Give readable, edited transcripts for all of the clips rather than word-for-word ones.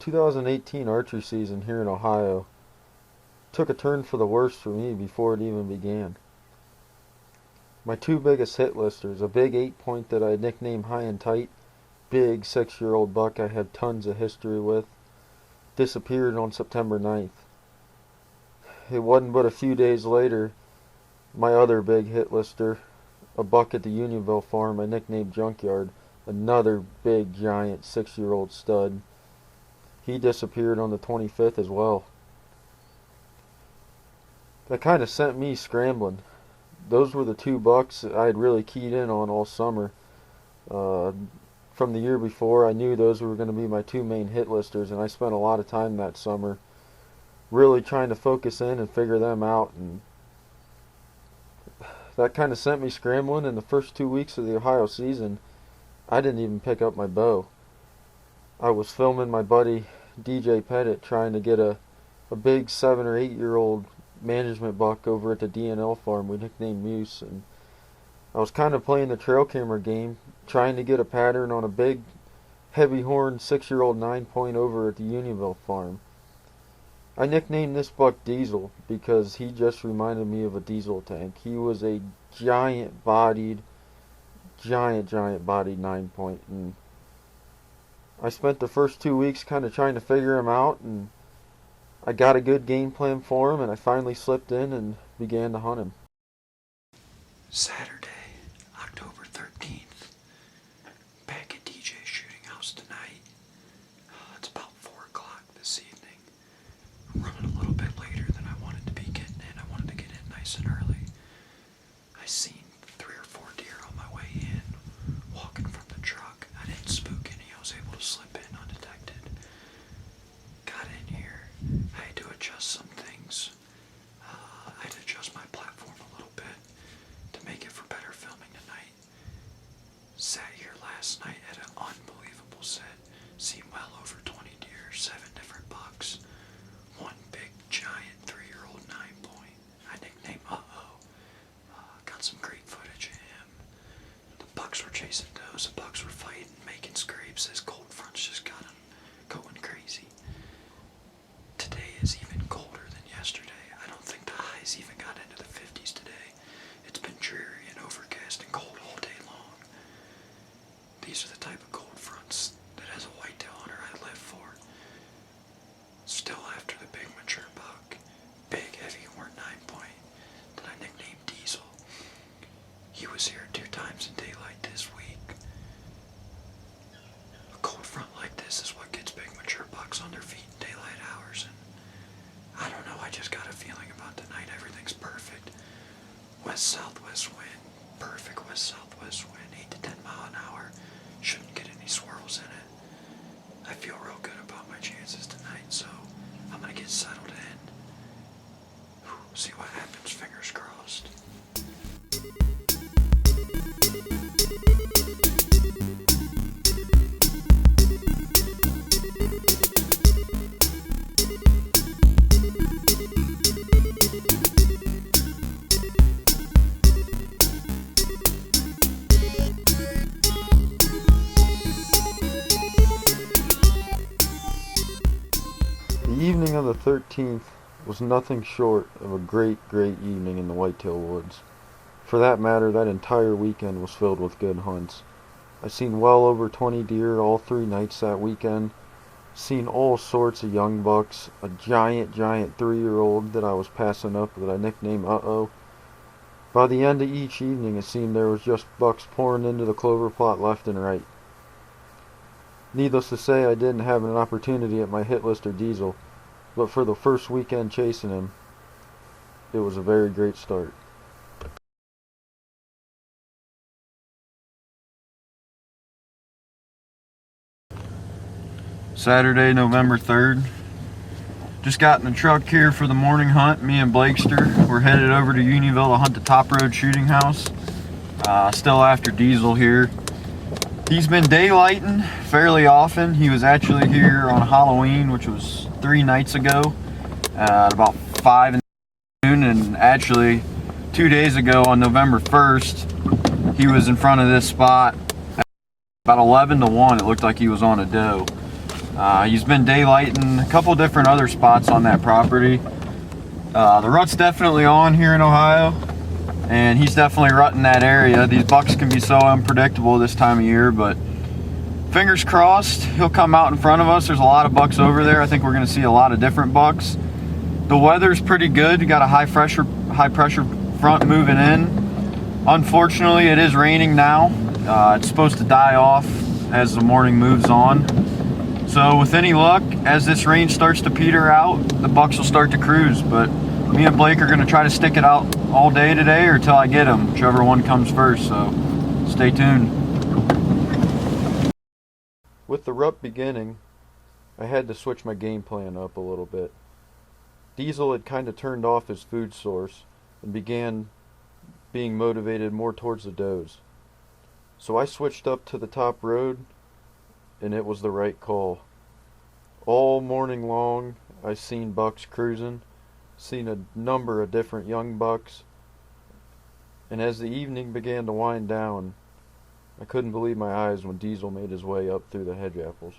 2018 archery season here in Ohio took a turn for the worse for me before it even began. My two biggest hit listers, a big 8-point that I nicknamed High and Tight, big 6-year-old buck I have tons of history with, disappeared on September 9th. It wasn't but a few days later, my other big hit lister, a buck at the Unionville farm I nicknamed Junkyard, another big giant 6-year-old stud, he disappeared on the 25th as well. That kind of sent me scrambling. Those were the two bucks I had really keyed in on all summer. From the year before, I knew those were going to be my two main hit listers, and I spent a lot of time that summer really trying to focus in and figure them out. And that kind of sent me scrambling. In the first 2 weeks of the Ohio season, I didn't even pick up my bow. I was filming my buddy DJ Pettit trying to get a big 7 or 8-year-old management buck over at the DNL farm we nicknamed Muse, and I was kind of playing the trail camera game, trying to get a pattern on a big heavy horn 6-year-old 9-point over at the Unionville farm. I nicknamed this buck Diesel because he just reminded me of a diesel tank. He was a giant bodied 9-point, and I spent the first 2 weeks kind of trying to figure him out, and I got a good game plan for him, and I finally slipped in and began to hunt him. Saturday, October 13th, back at DJ's shooting house tonight. It's about 4 o'clock this evening. I'm running a little bit later than I wanted to be getting in. I wanted to get in nice and early. I seen 3 or 4 deer on my way in, walking from the truck. I didn't spook any. I was able to slip in undetected. Got in here. I had to adjust some things. I had to adjust my platform a little bit to make it for better filming tonight. Sat here last night at an unbelievable set. Seen well over 20 deer, 7 different bucks. One big giant 3-year-old 9-point. I nicknamed Uh-Oh. Got some great footage of him. The bucks were chasing does. The bucks were fighting, making scrapes. This cold front's just got them going crazy. Today is even colder than yesterday. I don't think the highs even got into the 50s today. It's been dreary and overcast and cold all day long. These are the type of cold fronts that as a whitetail hunter I live for. Still after the big mature buck, big heavy horn 9-point that I nicknamed Diesel. He was here 2 times in daylight this week. A cold front like this is what gets big mature bucks on their feet in daylight hours, and I don't know, I just got a feeling about tonight everything's perfect. West-southwest wind, perfect west-southwest wind, 8 to 10 mile an hour. Shouldn't get any swirls in it. I feel real good about my chances tonight, so I'm gonna get settled in. See what happens, fingers crossed. The evening of the 13th was nothing short of a great evening in the whitetail woods. For that matter, that entire weekend was filled with good hunts. I seen well over 20 deer all 3 nights that weekend. Seen all sorts of young bucks, a giant 3-year-old that I was passing up that I nicknamed Uh-Oh. By the end of each evening, it seemed there was just bucks pouring into the clover plot left and right. Needless to say, I didn't have an opportunity at my hit lister Diesel, but for the first weekend chasing him, it was a very great start. Saturday, November 3rd. Just got in the truck here for the morning hunt. Me and Blakester, we're headed over to Unionville to hunt the Top Road shooting house. Still after Diesel here. He's been daylighting fairly often. He was actually here on Halloween, which was 3 nights ago, at about 5 in the afternoon, and actually 2 days ago on November 1st, he was in front of this spot at about 11 to 1. It looked like he was on a doe. He's been daylighting a couple different other spots on that property. The rut's definitely on here in Ohio, and he's definitely rutting that area. These bucks can be so unpredictable this time of year, but fingers crossed he'll come out in front of us. There's a lot of bucks over there. I think we're going to see a lot of different bucks. The weather's pretty good. You got a high pressure front moving in. Unfortunately, it is raining now. It's supposed to die off as the morning moves on. So with any luck, as this rain starts to peter out, the bucks will start to cruise. But me and Blake are going to try to stick it out all day today or till I get them, whichever one comes first. So stay tuned. With the rut beginning, I had to switch my game plan up a little bit. Diesel had kind of turned off his food source and began being motivated more towards the does. So I switched up to the top road, and it was the right call. All morning long, I seen bucks cruising, seen a number of different young bucks, and as the evening began to wind down, I couldn't believe my eyes when Diesel made his way up through the hedge apples.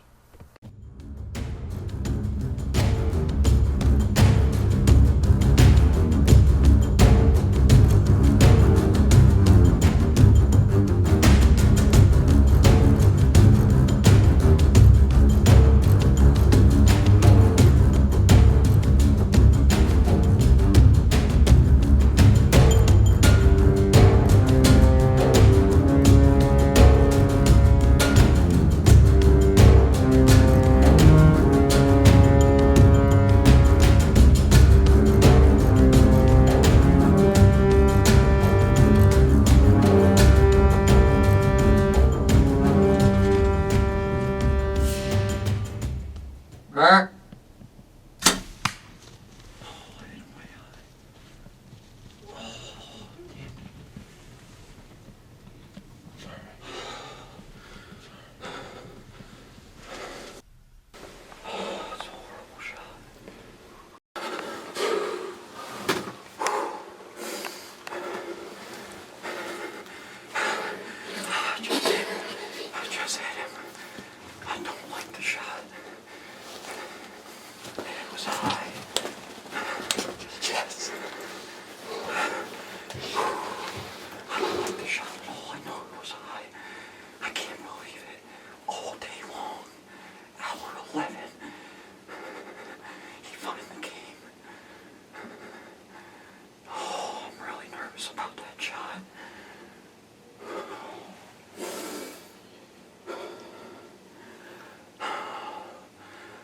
About that shot.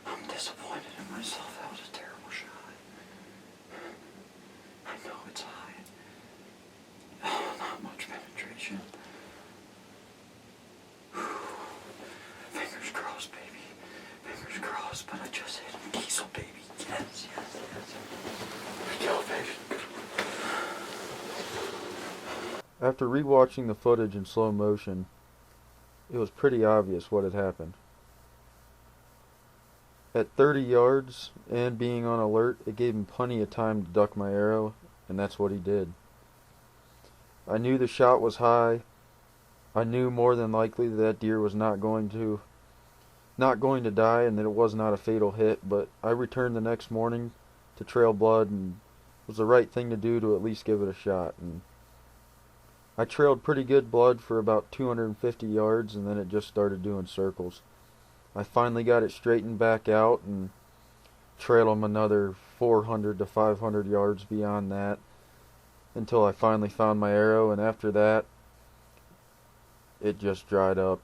I'm disappointed in myself. That was a terrible shot. I know it's high. Oh, not much penetration. Fingers crossed, baby. Fingers crossed, but I just hit him. Diesel, baby. Yes, yes, yes. Go, baby. After rewatching the footage in slow motion, it was pretty obvious what had happened. At 30 yards and being on alert, it gave him plenty of time to duck my arrow, and that's what he did. I knew the shot was high. I knew more than likely that deer was not going to die and that it was not a fatal hit, but I returned the next morning to trail blood, and it was the right thing to do to at least give it a shot. And I trailed pretty good blood for about 250 yards, and then it just started doing circles. I finally got it straightened back out and trailed him another 400 to 500 yards beyond that until I finally found my arrow, and after that, it just dried up.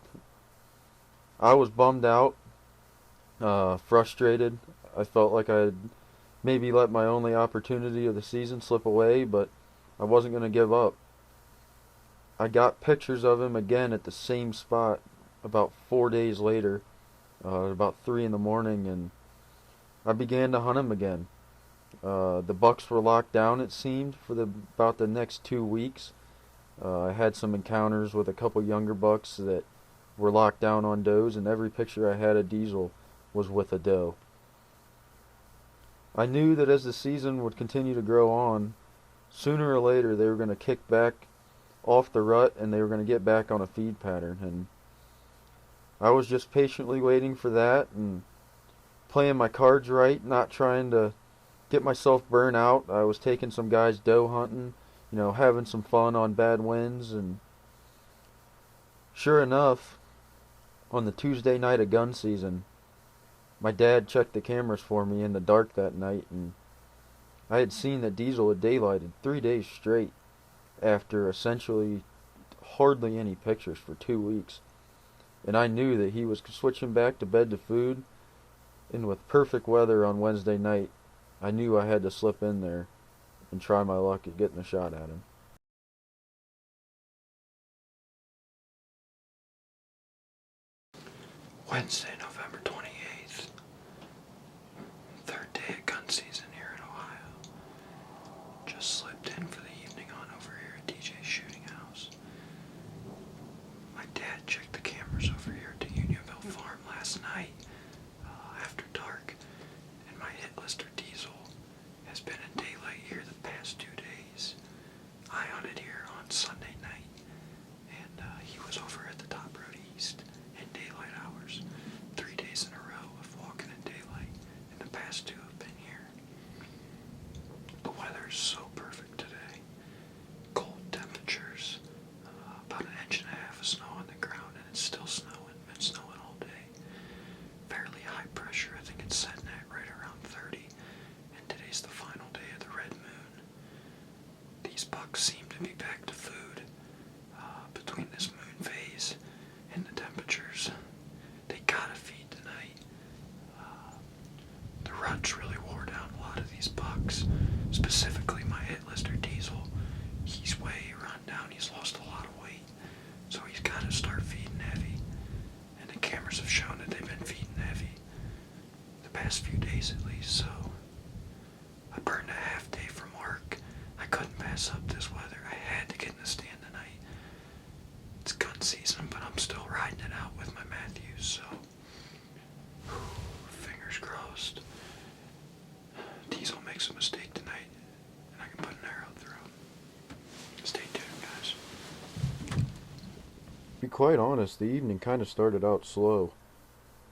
I was bummed out, frustrated. I felt like I had maybe let my only opportunity of the season slip away, but I wasn't going to give up. I got pictures of him again at the same spot about 4 days later, about 3 in the morning, and I began to hunt him again. The bucks were locked down, it seemed, for about the next 2 weeks. I had some encounters with a couple younger bucks that were locked down on does, and every picture I had of Diesel was with a doe. I knew that as the season would continue to grow on, sooner or later they were going to kick back off the rut and they were going to get back on a feed pattern, and I was just patiently waiting for that, and playing my cards right, not trying to get myself burnt out. I was taking some guys doe hunting, having some fun on bad winds, and sure enough, on the Tuesday night of gun season, my dad checked the cameras for me in the dark that night, and I had seen that Diesel had daylighted 3 days straight after essentially hardly any pictures for 2 weeks. And I knew that he was switching back to bed to food, and with perfect weather on Wednesday night, I knew I had to slip in there and try my luck at getting a shot at him. Wednesday, November 28th. Third day of gun season here in Ohio. Just slipped in for the evening on over here at DJ's shooting house. My dad checked the cameras over here at the Unionville farm last night after dark, and my hit lister Diesel has been in daylight here the past 2 days. I hunted here on Sunday night, and he was over at the Top Road East in daylight hours. 3 days in a row of walking in daylight, and the past two have been here. The weather is so perfect today. Cold temperatures, about an inch and a half of snow on the ground, and it's still snowing. Been snowing all day. Fairly high pressure. I think it's setting at right around 30, and today's the final day of the red moon. These bucks seem to be back to food between this moon phase and the temperatures. They gotta feed tonight. The rut's really wore down a lot of these bucks, specifically my hit lister Diesel. He's way run down. He's lost a lot of weight, so he's gotta start feeding heavy. And the cameras have shown that they've been feeding heavy the past few days at least. So I burned a half day from work. I couldn't pass up this weather. I had to get in the stand tonight. It's gun season, but I'm still riding it out with my Matthews, so fingers crossed. Diesel makes a mistake tonight, and I can put an arrow through him. Stay tuned, guys. To be quite honest, the evening kind of started out slow.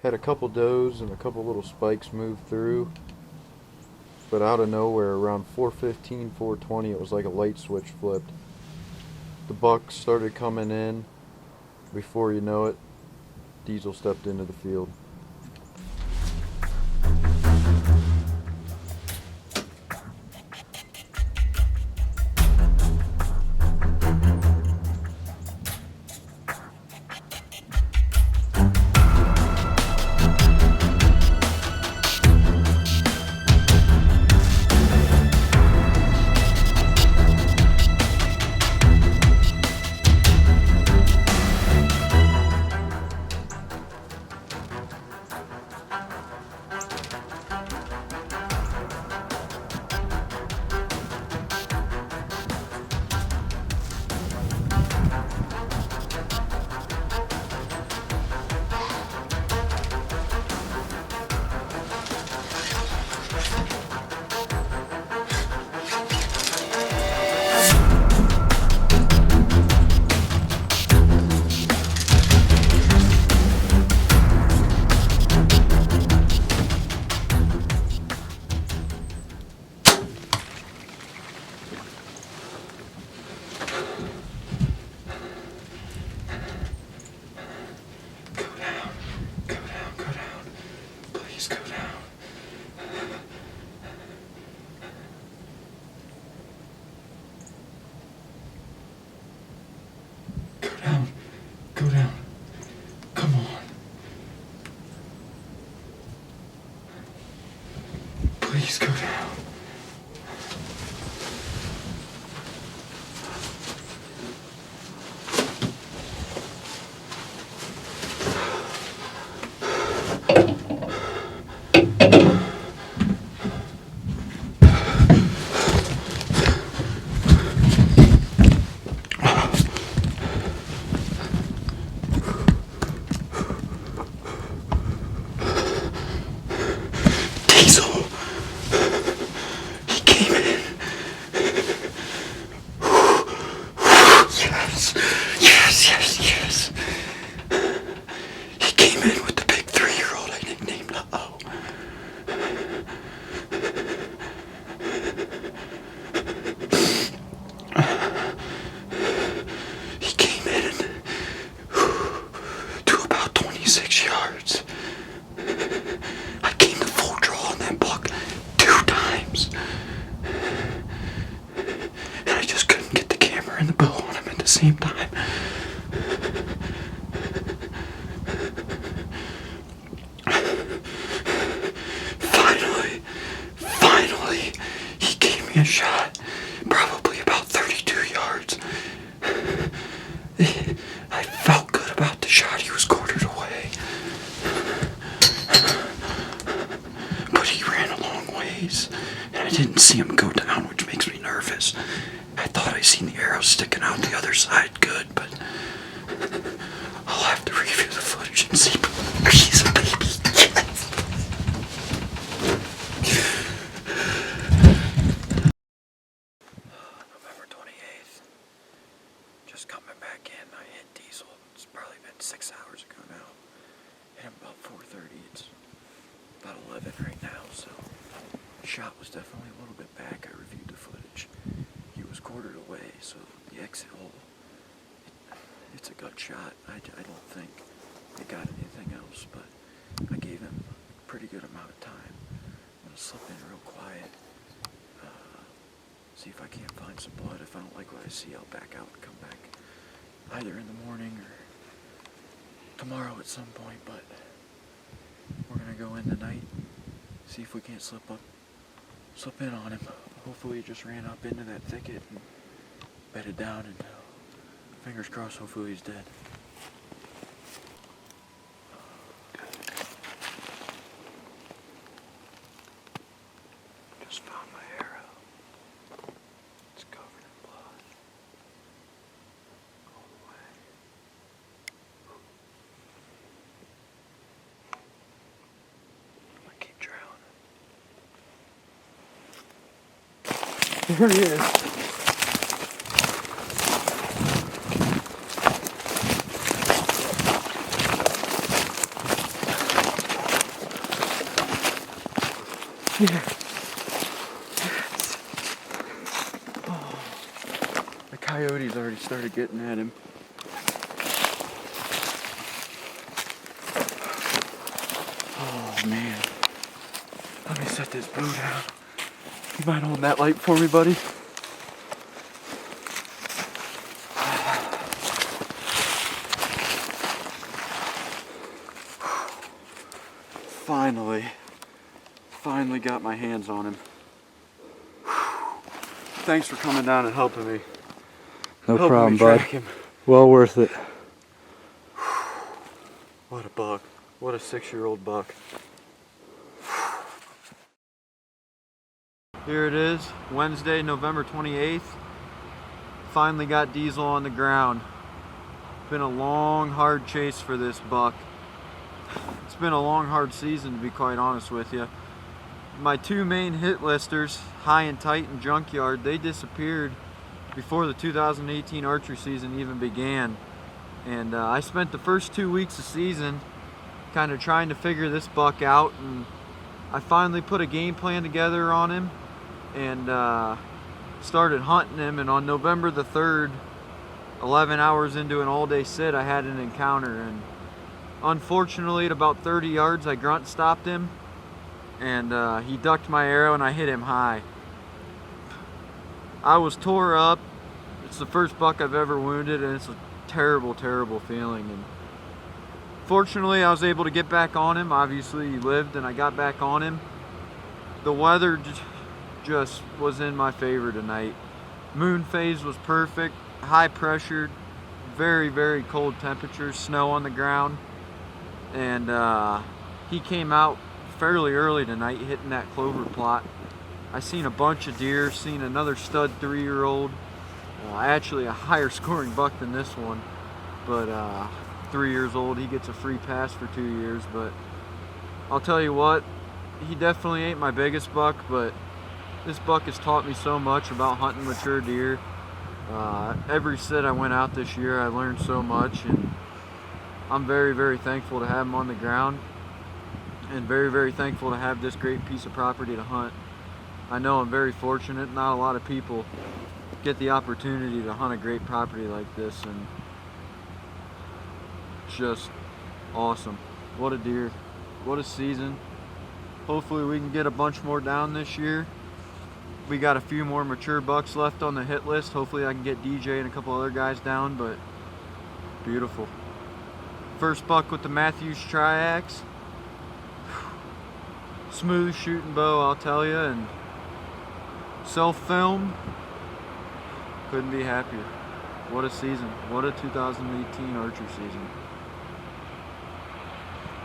Had a couple does and a couple little spikes move through, but out of nowhere, around 4:15, 4:20, it was like a light switch flipped. The bucks started coming in. Before you know it, Diesel stepped into the field. same time. Finally, he gave me a shot, probably about 32 yards. I felt good about the shot. He was quartered away. But he ran a long ways, and I didn't see him go down, which makes me nervous. I thought I seen the arrow sticking out the other side good, but I'll have to review the footage and see. He's a baby. November 28th. Just coming back in. I hit Diesel. It's probably been 6 hours ago now. Hit him about 4:30. It's about 11 right now, so the shot was definitely a little bit back. I reviewed the footage. He was quartered away, so the exit hole, it's a gut shot. I don't think they got anything else, but I gave him a pretty good amount of time. I'm going to slip in real quiet, see if I can't find some blood. If I don't like what I see, I'll back out and come back either in the morning or tomorrow at some point, but we're going to go in tonight, see if we can't slip in on him. Hopefully he just ran up into that thicket and bedded down, and fingers crossed, hopefully he's dead. Just found my arrow. It's covered in blood. All the way. I'm gonna keep drowning. There he is. Here. Yes. Oh, the coyotes already started getting at him. Oh man. Let me set this bow down. You mind holding that light for me, buddy? Finally got my hands on him. Thanks for coming down and helping me. No problem, bud. Him. Well worth it. What a buck. What a 6-year-old buck. Here it is, Wednesday, November 28th. Finally got Diesel on the ground. Been a long, hard chase for this buck. It's been a long, hard season, to be quite honest with you. My two main hit listers, High and Tight and Junkyard, they disappeared before the 2018 archery season even began. And I spent the first 2 weeks of season kind of trying to figure this buck out, and I finally put a game plan together on him and started hunting him. And on November the 3rd, 11 hours into an all-day sit, I had an encounter, and unfortunately at about 30 yards I grunt stopped him, and he ducked my arrow and I hit him high. I was tore up. It's the first buck I've ever wounded, and it's a terrible, terrible feeling. And fortunately I was able to get back on him. Obviously he lived and I got back on him. The weather just was in my favor tonight. Moon phase was perfect, high pressure, very, very cold temperatures, snow on the ground, and he came out fairly early tonight hitting that clover plot. I seen a bunch of deer, seen another stud 3-year-old, actually a higher scoring buck than this one, but 3 years old. He gets a free pass for 2 years. But I'll tell you what, he definitely ain't my biggest buck, but this buck has taught me so much about hunting mature deer. Every sit I went out this year, I learned so much, and I'm very, very thankful to have him on the ground, and very, very thankful to have this great piece of property to hunt. I know I'm very fortunate. Not a lot of people get the opportunity to hunt a great property like this, and it's just awesome. What a deer. What a season. Hopefully we can get a bunch more down this year. We got a few more mature bucks left on the hit list. Hopefully I can get DJ and a couple other guys down, but beautiful. First buck with the Matthews Triax. Smooth shooting bow, I'll tell you, and self-film. Couldn't be happier. What a season. What a 2018 archery season.